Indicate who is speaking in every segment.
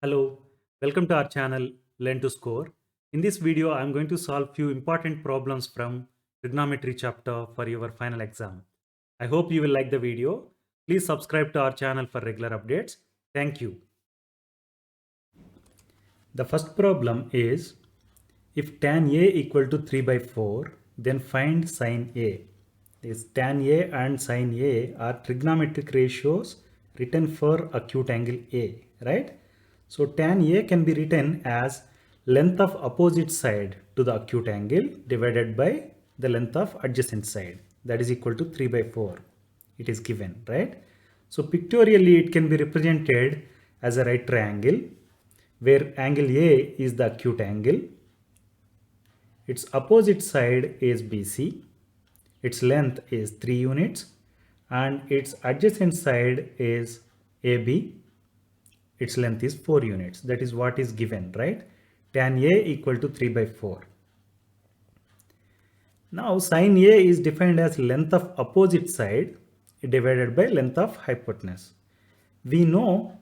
Speaker 1: Hello, welcome to our channel Learn to Score. In this video, I am going to solve few important problems from trigonometry chapter for your final exam. I hope you will like the video. Please subscribe to our channel for regular updates. Thank you. The first problem is if tan A equal to 3 by 4, then find sin A. This tan A and sin A are trigonometric ratios written for acute angle A, right? So tan A can be written as length of opposite side to the acute angle divided by the length of adjacent side, that is equal to 3 by 4. It is given, right? So pictorially it can be represented as a right triangle where angle A is the acute angle, its opposite side is BC, its length is 3 units, and its adjacent side is AB, its length is 4 units. That is what is given, right? Tan A equal to 3 by 4. Now sin A is defined as length of opposite side divided by length of hypotenuse. We know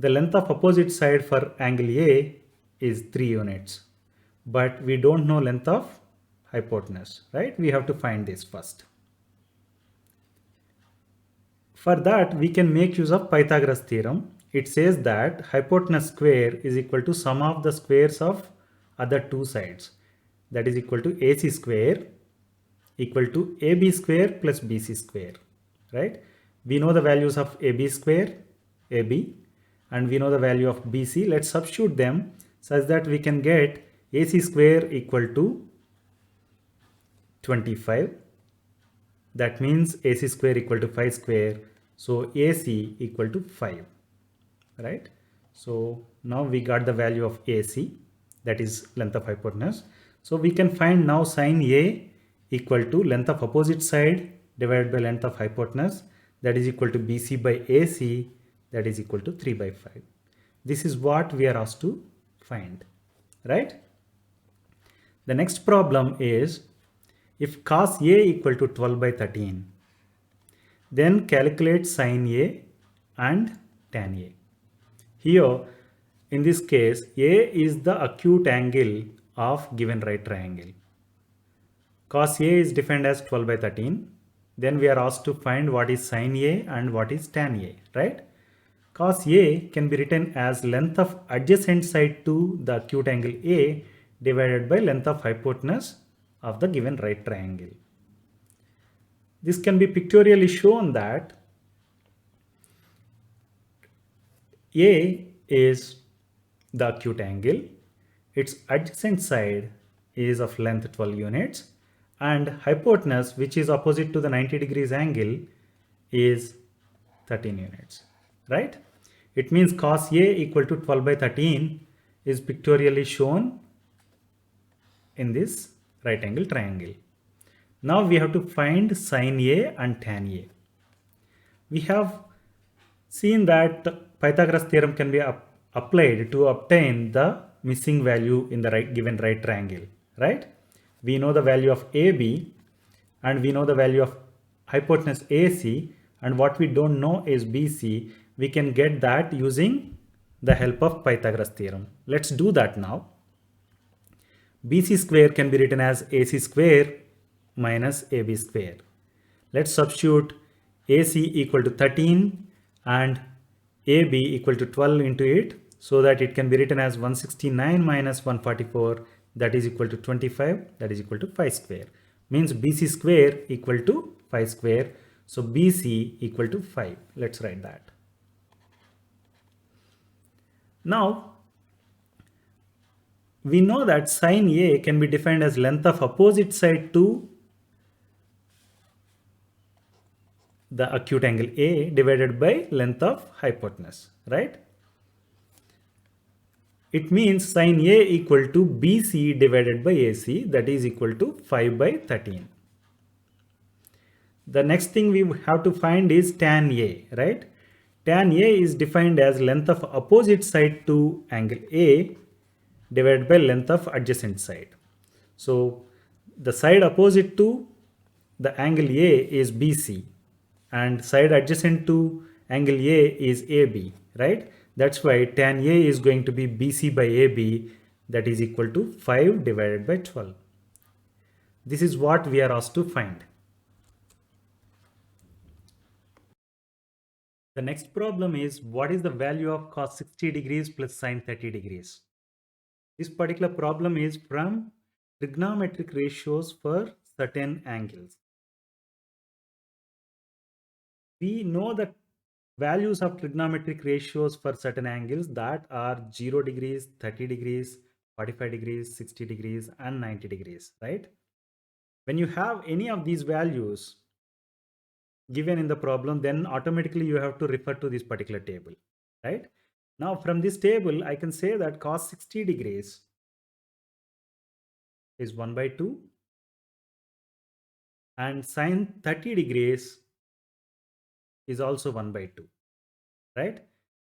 Speaker 1: the length of opposite side for angle A is 3 units, but we don't know length of hypotenuse, right? We have to find this first. For that, we can make use of Pythagoras theorem. It says that hypotenuse square is equal to sum of the squares of other two sides. That is equal to AC square equal to AB square plus BC square, right? We know the values of AB square, AB, and we know the value of BC. Let's substitute them such that we can get AC square equal to 25. That means AC square equal to 5 square. So AC equal to 5, right? So now we got the value of AC, that is length of hypotenuse. So we can find now sin A equal to length of opposite side divided by length of hypotenuse, that is equal to BC by AC, that is equal to 3 by 5. This is what we are asked to find, right? The next problem is if cos A equal to 12 by 13, then calculate sin A and tan A. Here, in this case, A is the acute angle of given right triangle. Cos A is defined as 12 by 13. Then we are asked to find what is sin A and what is tan A, right? Cos A can be written as length of adjacent side to the acute angle A divided by length of hypotenuse of the given right triangle. This can be pictorially shown that A is the acute angle, its adjacent side is of length 12 units, and hypotenuse, which is opposite to the 90 degrees angle, is 13 units, right? It means cos A equal to 12 by 13 is pictorially shown in this right angle triangle. Now we have to find sin A and tan A. We have seen that Pythagoras theorem can be applied to obtain the missing value in the given right triangle, right? We know the value of AB and we know the value of hypotenuse AC, and what we don't know is BC. We can get that using the help of Pythagoras theorem. Let's do that now. BC square can be written as AC square minus AB square. Let's substitute AC equal to 13 and AB equal to 12 into it, so that it can be written as 169 minus 144, that is equal to 25, that is equal to 5 square. Means BC square equal to 5 square. So BC equal to 5. Let's write that. Now we know that sin A can be defined as length of opposite side to the acute angle A divided by length of hypotenuse, right? It means sin A equal to BC divided by AC, that is equal to 5 by 13. The next thing we have to find is tan A, right? Tan A is defined as length of opposite side to angle A divided by length of adjacent side. So the side opposite to the angle A is BC and side adjacent to angle A is AB, right? That's why tan A is going to be BC by AB, that is equal to 5 divided by 12. This is what we are asked to find. The next problem is, what is the value of cos 60 degrees plus sin 30 degrees? This particular problem is from trigonometric ratios for certain angles. We know the values of trigonometric ratios for certain angles that are 0 degrees, 30 degrees, 45 degrees, 60 degrees, and 90 degrees, right? When you have any of these values given in the problem, then automatically you have to refer to this particular table, right? Now from this table, I can say that cos 60 degrees is 1 by 2 and sin 30 degrees is also 1 by 2, right?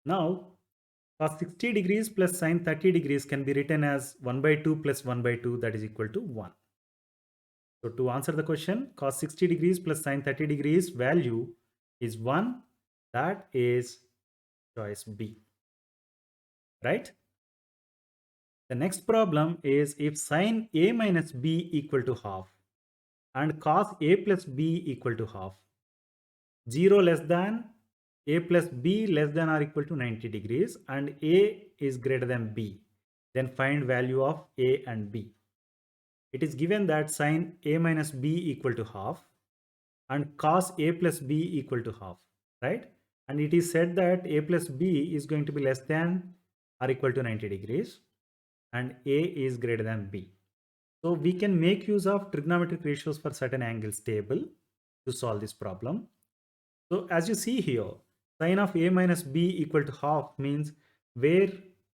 Speaker 1: Now cos 60 degrees plus sin 30 degrees can be written as 1 by 2 plus 1 by 2, that is equal to 1. So to answer the question, cos 60 degrees plus sin 30 degrees value is 1. That is choice B, right? The next problem is, if sin A minus B equal to half and cos A plus B equal to half, 0 less than A plus B less than or equal to 90 degrees and A is greater than B, then find value of A and B. It is given that sin A minus B equal to half and cos A plus B equal to half, right? And it is said that A plus B is going to be less than or equal to 90 degrees and A is greater than B. So we can make use of trigonometric ratios for certain angles table to solve this problem. So as you see here, sin of A minus B equal to half means where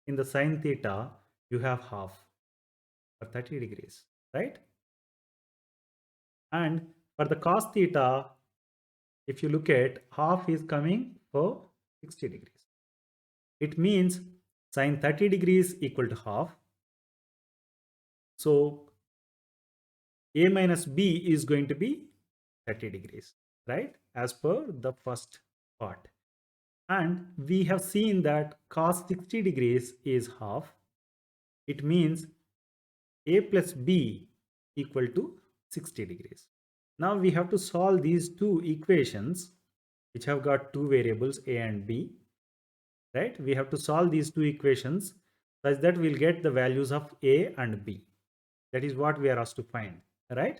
Speaker 1: in the sin theta you have half for 30 degrees, right? And for the cos theta, if you look at, half is coming for 60 degrees. It means sin 30 degrees equal to half. So A minus B is going to be 30 degrees, right? As per the first part. And we have seen that cos 60 degrees is half. It means A plus B equal to 60 degrees. Now we have to solve these two equations which have got two variables A and B, right? We have to solve these two equations such that we'll get the values of A and B. That is what we are asked to find, right?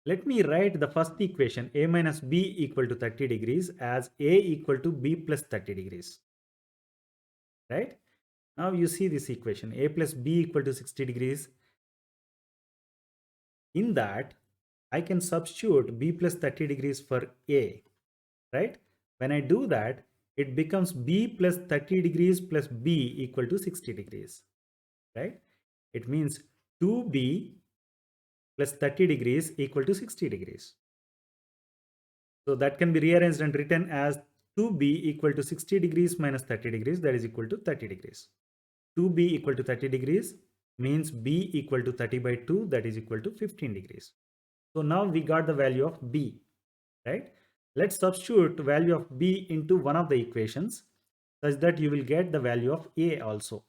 Speaker 1: Let me write the first equation, A minus B equal to 30 degrees, as A equal to B plus 30 degrees, right? Now you see this equation, A plus B equal to 60 degrees. In that, I can substitute B plus 30 degrees for A, right? When I do that, it becomes B plus 30 degrees plus B equal to 60 degrees, right? It means 2B plus 30 degrees equal to 60 degrees. So that can be rearranged and written as 2B equal to 60 degrees minus 30 degrees, that is equal to 30 degrees. 2B equal to 30 degrees means B equal to 30 by 2, that is equal to 15 degrees. So now we got the value of B, right? Let's substitute value of B into one of the equations such that you will get the value of A also.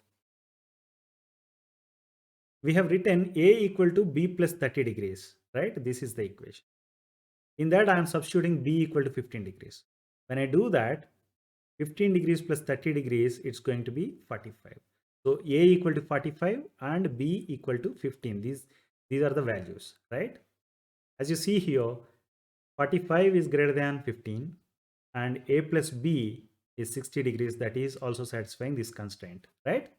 Speaker 1: We have written A equal to B plus 30 degrees, right? This is the equation. In that, I am substituting B equal to 15 degrees. When I do that, 15 degrees plus 30 degrees, it's going to be 45. So A equal to 45 and B equal to 15. These are the values, right? As you see here, 45 is greater than 15 and A plus B is 60 degrees. That is also satisfying this constraint, right?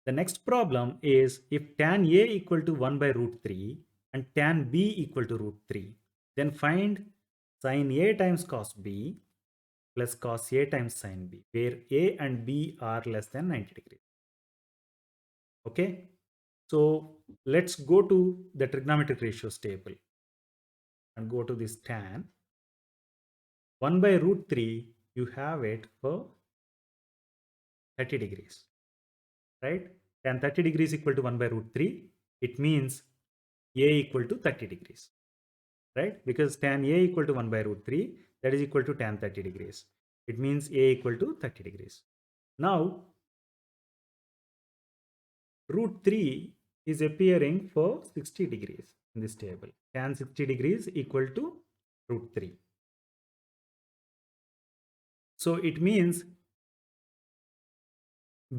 Speaker 1: The next problem is, if tan A equal to 1 by root 3 and tan B equal to root 3, then find sin A times cos B plus cos A times sin B, where A and B are less than 90 degrees. Okay, so let's go to the trigonometric ratios table and go to this tan. 1 by root 3, you have it for 30 degrees, right? Tan 30 degrees equal to 1 by root 3. It means A equal to 30 degrees, right? Because tan A equal to 1 by root 3, that is equal to tan 30 degrees. It means A equal to 30 degrees. Now, root 3 is appearing for 60 degrees in this table. Tan 60 degrees equal to root 3. So it means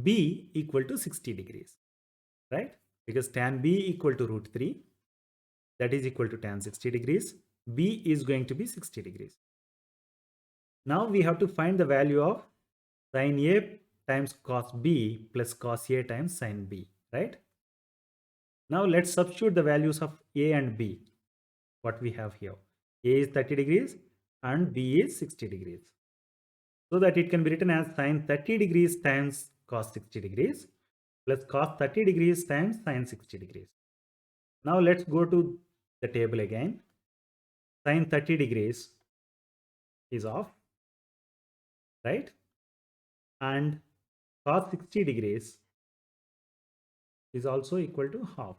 Speaker 1: B equal to 60 degrees, right? Because tan B equal to root 3, that is equal to tan 60 degrees. B is going to be 60 degrees. Now we have to find the value of sin A times cos B plus cos A times sin B, right? Now let's substitute the values of A and B, what we have here. A is 30 degrees and B is 60 degrees. So that it can be written as sin 30 degrees times cos 60 degrees plus cos 30 degrees times sin 60 degrees. Now let's go to the table again. Sin 30 degrees is off, right? And cos 60 degrees is also equal to half.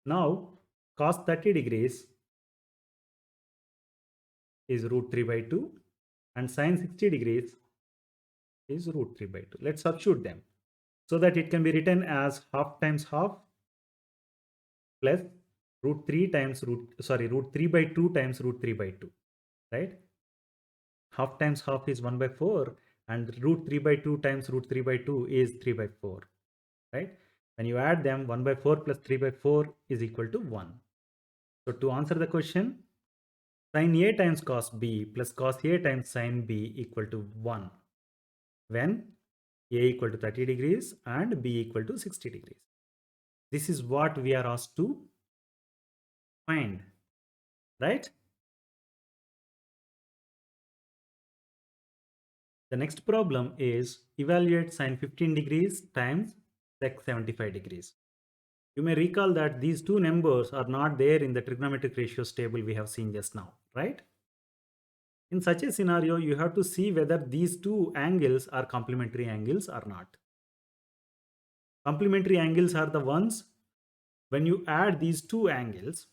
Speaker 1: Now cos 30 degrees is root 3 by 2 and sin 60 degrees is root 3 by 2. Let's substitute them so that it can be written as half times half plus root 3 times root 3 by 2 times root 3 by 2, right? Half times half is 1 by 4 and root 3 by 2 times root 3 by 2 is 3 by 4, right? When you add them, 1 by 4 plus 3 by 4 is equal to 1. So to answer the question, sin A times cos B plus cos A times sin B equal to 1 when A equal to 30 degrees and B equal to 60 degrees. This is what we are asked to find, right? The next problem is evaluate sin 15 degrees times sec 75 degrees. You may recall that these two numbers are not there in the trigonometric ratios table we have seen just now, right? In such a scenario, you have to see whether these two angles are complementary angles or not. Complementary angles are the ones when you add these two angles,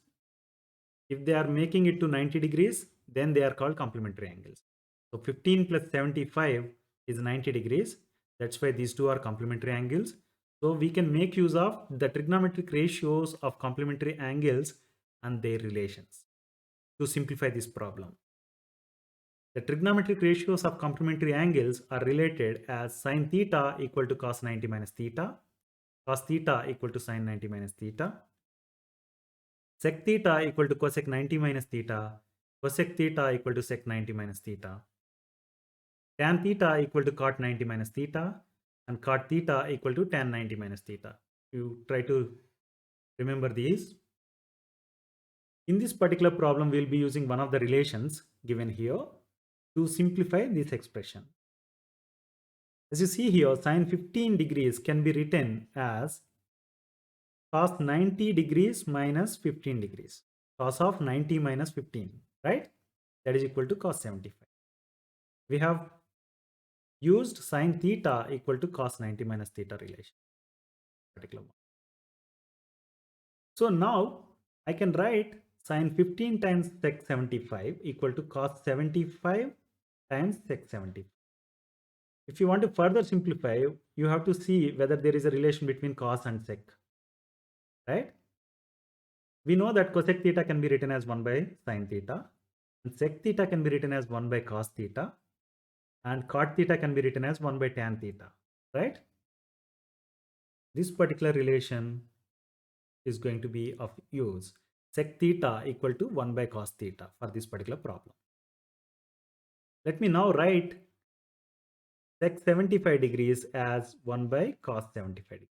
Speaker 1: if they are making it to 90 degrees, then they are called complementary angles. So 15 plus 75 is 90 degrees. That's why these two are complementary angles. So we can make use of the trigonometric ratios of complementary angles and their relations to simplify this problem. The trigonometric ratios of complementary angles are related as sin theta equal to cos 90 minus theta, cos theta equal to sin 90 minus theta, sec theta equal to cosec 90 minus theta, cosec theta equal to sec 90 minus theta, tan theta equal to cot 90 minus theta, and cot theta equal to tan 90 minus theta. You try to remember these. In this particular problem, we'll be using one of the relations given here to simplify this expression. As you see here, sin 15 degrees can be written as cos 90 degrees minus 15 degrees. Cos of 90 minus 15, right? That is equal to cos 75. We have used sin theta equal to cos 90 minus theta relation. Particular one. So now I can write sin 15 times sec 75 equal to cos 75 times sec 75. If you want to further simplify, you have to see whether there is a relation between cos and sec, right? We know that cosec theta can be written as 1 by sin theta, and sec theta can be written as 1 by cos theta, and cot theta can be written as 1 by tan theta, right? This particular relation is going to be of use. Sec theta equal to 1 by cos theta for this particular problem. Let me now write sec 75 degrees as 1 by cos 75 degrees.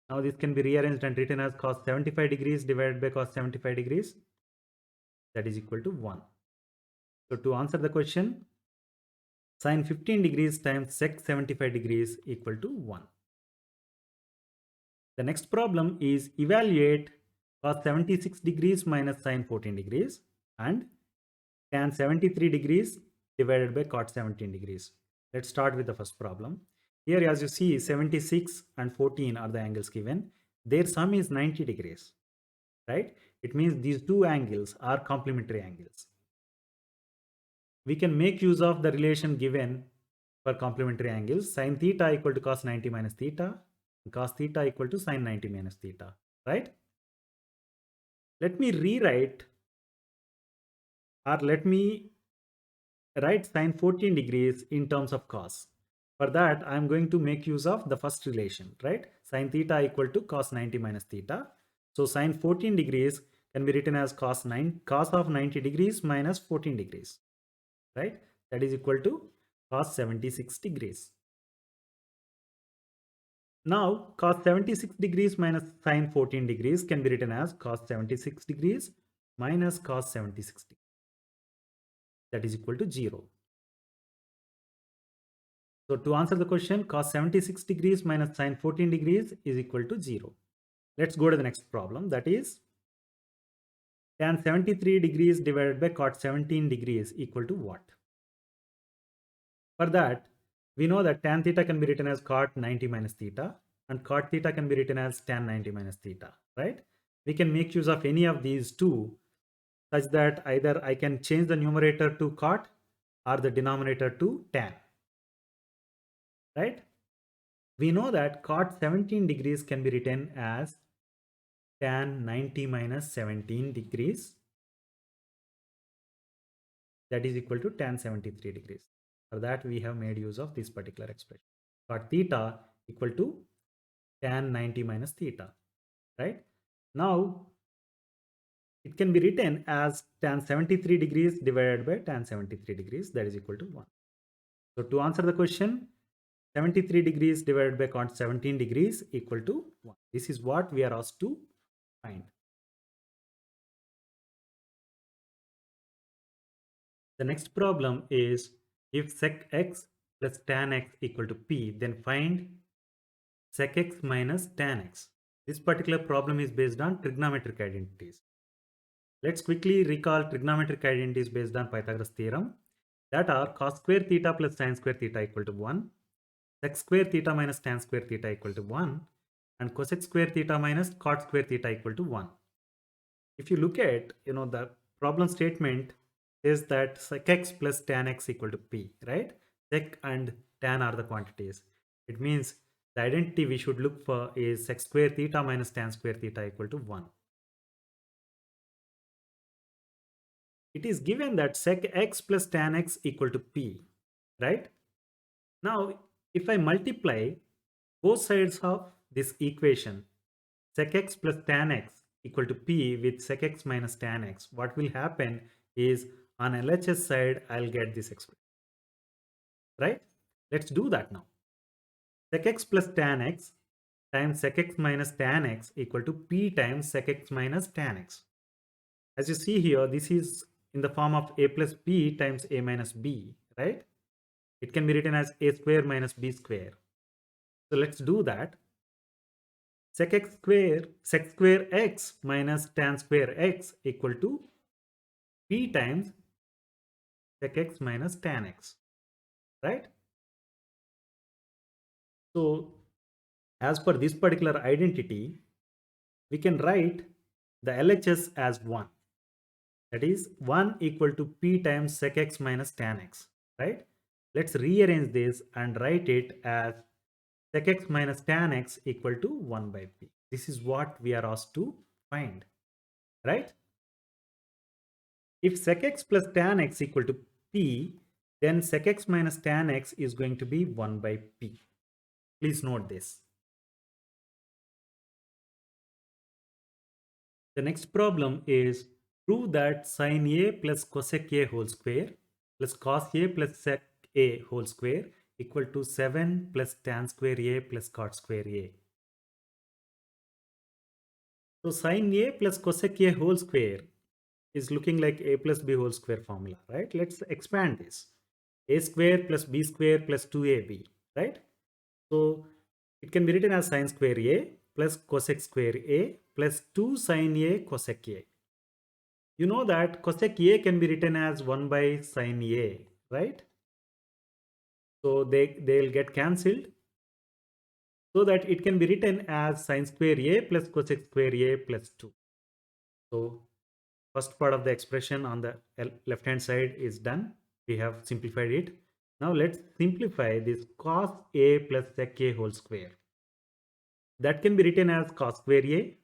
Speaker 1: Now this can be rearranged and written as cos 75 degrees divided by cos 75 degrees. That is equal to 1. So to answer the question, sin 15 degrees times sec 75 degrees equal to 1. The next problem is evaluate cos 76 degrees minus sin 14 degrees and tan 73 degrees divided by cot 17 degrees. Let's start with the first problem. Here, as you see, 76 and 14 are the angles given. Their sum is 90 degrees, right? It means these two angles are complementary angles. we can make use of the relation given for complementary angles. Sin theta equal to cos 90 minus theta, and cos theta equal to sin 90 minus theta, right? Let me rewrite, or let me write sin 14 degrees in terms of cos. For that, I am going to make use of the first relation, right? Sin theta equal to cos 90 minus theta. So sin 14 degrees can be written as cos of 90 degrees minus 14 degrees, right? That is equal to cos 76 degrees. Now, cos 76 degrees minus sin 14 degrees can be written as cos 76 degrees minus cos 76 degrees. That is equal to 0. So to answer the question, cos 76 degrees minus sin 14 degrees is equal to 0. Let's go to the next problem. That is tan 73 degrees divided by cot 17 degrees equal to what? For that, we know that tan theta can be written as cot 90 minus theta, and cot theta can be written as tan 90 minus theta, right? We can make use of any of these two such that either I can change the numerator to cot or the denominator to tan, right? We know that cot 17 degrees can be written as tan 90 minus 17 degrees. That is equal to tan 73 degrees. For that, we have made use of this particular expression. Cot theta equal to tan 90 minus theta, right? Now, it can be written as tan 73 degrees divided by tan 73 degrees. That is equal to 1. So to answer the question, 73 degrees divided by cot 17 degrees equal to 1. This is what we are asked to find. The next problem is if sec x plus tan x equal to p, then find sec x minus tan x. This particular problem is based on trigonometric identities. Let's quickly recall trigonometric identities based on Pythagoras theorem, that are cos square theta plus sin square theta equal to 1, sec square theta minus tan square theta equal to 1, and cosec square theta minus cot square theta equal to 1. If you look at, the problem statement is that sec x plus tan x equal to p, right? Sec and tan are the quantities. It means the identity we should look for is sec square theta minus tan square theta equal to 1. It is given that sec x plus tan x equal to p, right? Now, if I multiply both sides of this equation, sec x plus tan x equal to p with sec x minus tan x, what will happen is on LHS side, I'll get this expression, right? Let's do that now. Sec x plus tan x times sec x minus tan x equal to p times sec x minus tan x. As you see here, this is in the form of a plus b times a minus b, right? It can be written as a square minus b square. So let's do that. Sec square x minus tan square x equal to p times sec x minus tan x, right? So as per this particular identity, we can write the LHS as 1. That is 1 equal to p times sec x minus tan x, right? Let's rearrange this and write it as sec x minus tan x equal to 1 by p. This is what we are asked to find, right? If sec x plus tan x equal to p, then sec x minus tan x is going to be 1 by p. Please note this. The next problem is prove that sin a plus cosec a whole square plus cos a plus sec a whole square equal to 7 plus tan square a plus cot square a. So sin a plus cosec a whole square is looking like a plus b whole square formula, right? Let's expand this. A square plus b square plus 2ab, right? So it can be written as sin square a plus cosec square a plus 2 sin a cosec a. You know that cosec a can be written as 1 by sin a, right? So they'll get cancelled, so that it can be written as sin square a plus cosec square a plus 2. So first part of the expression on the left hand side is done. We have simplified it. Now let's simplify this cos A plus sec A whole square. That can be written as cos square A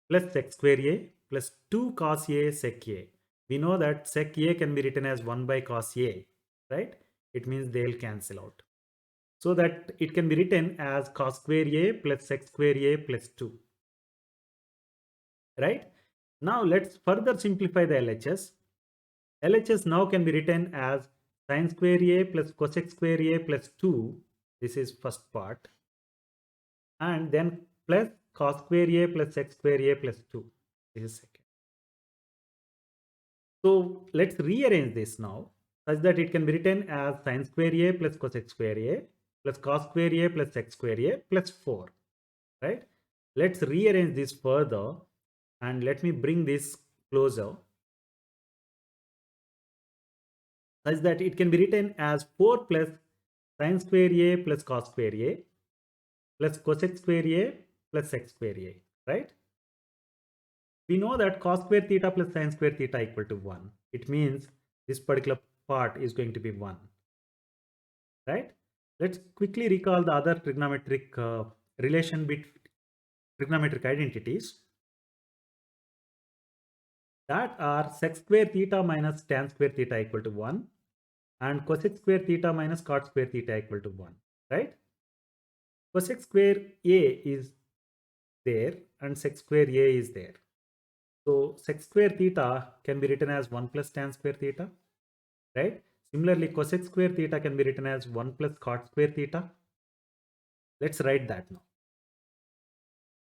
Speaker 1: plus sec square A plus 2 cos A sec A. We know that sec A can be written as 1 by cos A, right? It means they'll cancel out. So that it can be written as cos square A plus sec square A plus 2, right? Now let's further simplify the LHS. LHS now can be written as sin square A plus cosec square A plus 2. This is first part. And then plus cos square A plus sec square A plus 2. This is second. So let's rearrange this now such that it can be written as sin square A plus cosec square A plus cos square A plus sec square A plus 4. Right? Let's rearrange this further and let me bring this closer such that it can be written as 4 plus sin square A plus cos square A plus cosec square A plus sec square A, right? We know that cos square theta plus sin square theta equal to 1. It means this particular part is going to be 1, right? Let's quickly recall the other trigonometric relation between trigonometric identities that are sec square theta minus tan square theta equal to 1 and cosec square theta minus cot square theta equal to 1, right? Cosec square A is there and sec square A is there. So sec square theta can be written as 1 plus tan square theta, right? Similarly, cosec square theta can be written as 1 plus cot square theta. Let's write that now.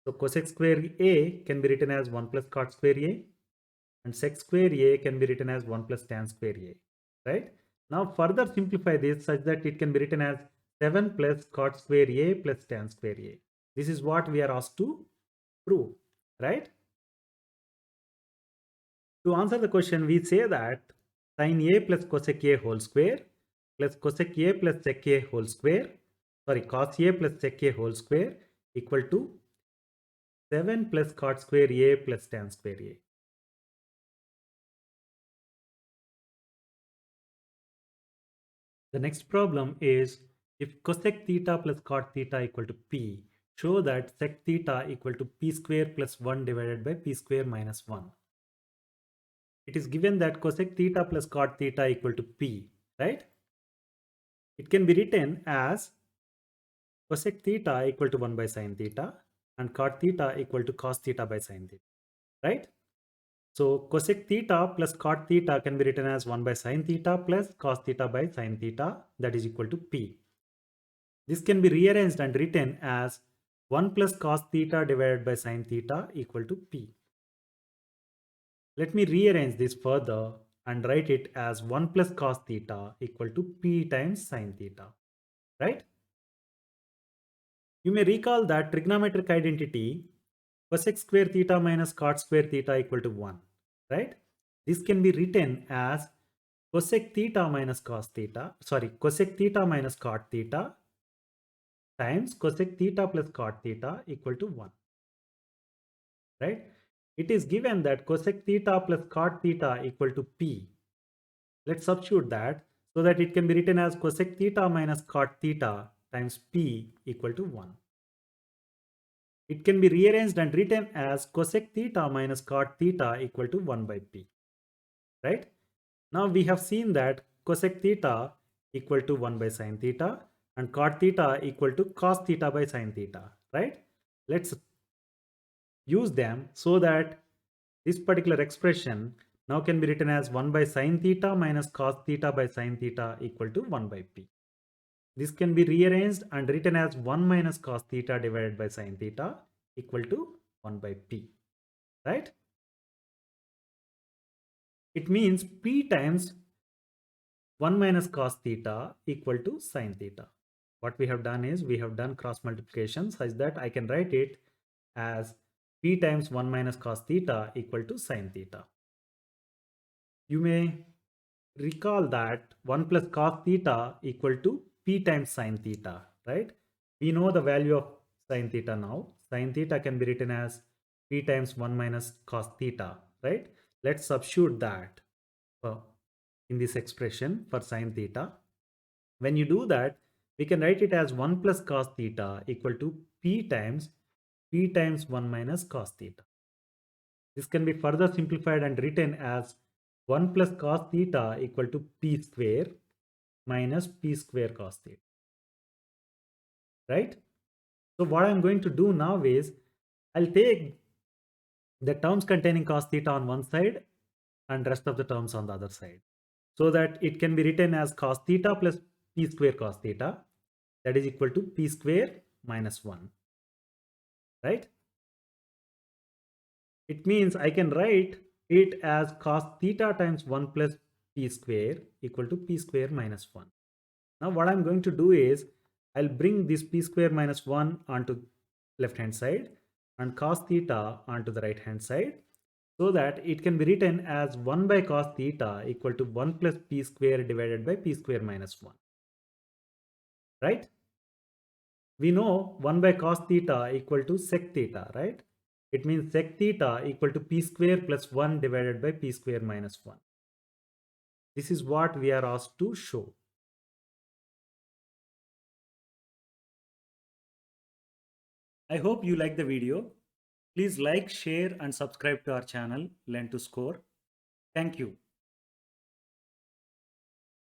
Speaker 1: So cosec square A can be written as 1 plus cot square A and sec square A can be written as 1 plus tan square A, right? Now further simplify this such that it can be written as 7 plus cot square A plus tan square A. This is what we are asked to prove, right? To answer the question, we say that sin A plus cosec A whole square plus cosec A plus sec A whole square, sorry, cos A plus sec A whole square equal to 7 plus cot square A plus tan square A. The next problem is if cosec theta plus cot theta equal to P, show that sec theta equal to P square plus 1 divided by P square minus 1. It is given that cosec theta plus cot theta equal to P, right? It can be written as cosec theta equal to 1 by sin theta and cot theta equal to cos theta by sin theta, right? So cosec theta plus cot theta can be written as 1 by sin theta plus cos theta by sin theta, that is equal to P. This can be rearranged and written as 1 plus cos theta divided by sin theta equal to P. Let me rearrange this further and write it as 1 plus cos theta equal to P times sin theta, right? You may recall that trigonometric identity cosec square theta minus cot square theta equal to 1, right? This can be written as cosec theta minus cos theta, sorry, cosec theta minus cot theta times cosec theta plus cot theta equal to 1, right? It is given that cosec theta plus cot theta equal to P. Let's substitute that so that it can be written as cosec theta minus cot theta times P equal to 1. It can be rearranged and written as cosec theta minus cot theta equal to 1 by P, right? Now we have seen that cosec theta equal to 1 by sin theta and cot theta equal to cos theta by sin theta, right? Let's use them so that this particular expression now can be written as 1 by sin theta minus cos theta by sin theta equal to 1 by P. This can be rearranged and written as 1 minus cos theta divided by sin theta equal to 1 by P, right? It means P times 1 minus cos theta equal to sin theta. What we have done is we have done cross multiplication such that I can write it as P times 1 minus cos theta equal to sin theta. You may recall that 1 plus cos theta equal to P times sin theta, right? We know the value of sin theta now. Sin theta can be written as P times 1 minus cos theta, right? Let's substitute that. in this expression for sine theta. When you do that, we can write it as 1 plus cos theta equal to p times 1 minus cos theta. This can be further simplified and written as 1 plus cos theta equal to p square minus p square cos theta. Right? So what I'm going to do now is I'll take the terms containing cos theta on one side and rest of the terms on the other side, so that it can be written as cos theta plus p square cos theta, that is equal to p square minus 1. Right? It means I can write it as cos theta times 1 plus p square equal to p square minus 1. Now what I'm going to do is I'll bring this p square minus 1 onto left hand side and cos theta onto the right hand side, so that it can be written as 1 by cos theta equal to 1 plus p square divided by p square minus 1. Right? We know 1 by cos theta equal to sec theta, right? It means sec theta equal to p square plus 1 divided by p square minus 1. This is what we are asked to show. I hope you like the video. Please like, share and subscribe to our channel Learn to Score. Thank you.